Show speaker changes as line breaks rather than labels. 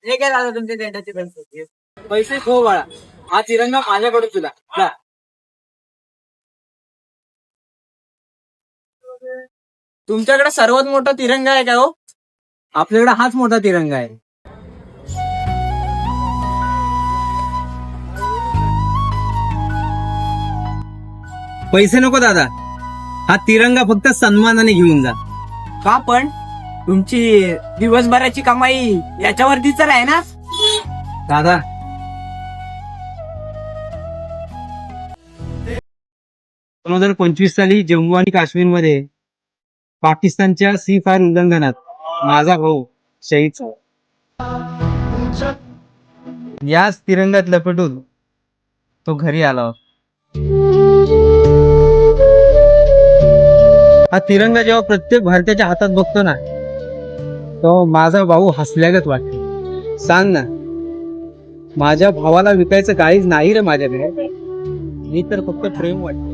हे काय दादा तुमच्या झेंड्याचे पैसे? पैसे खो बाळा, हा तिरंगा माझ्याकडून तुला जा. तुमच्याकडे सर्वात मोठा तिरंगा आहे का हो? आपल्याकडे हाच मोठा तिरंगा आहे.
पैसे नको दादा, हा तिरंगा फक्त सन्मानाने घेऊन जा.
का पण तुमची दिवसभराची कमाई याच्यावरती तर आहे ना
दादा 2025 साली जम्मू आणि काश्मीरमध्ये पाकिस्तानच्या सी फायर उल्लंघनात माझा भाऊ शहीद झाला. याच तिरंगात लपेटून तो घरी आला होता. हा तिरंगा जेव्हा प्रत्येक भारतीयाच्या हातात बघतो ना, तेव्हा माझा भाऊ हसल्यागत वाटतो. सांग ना, माझ्या भावाला विकायचं काहीच नाही रे माझ्याकडे, मी तर फक्त प्रेम वाटत.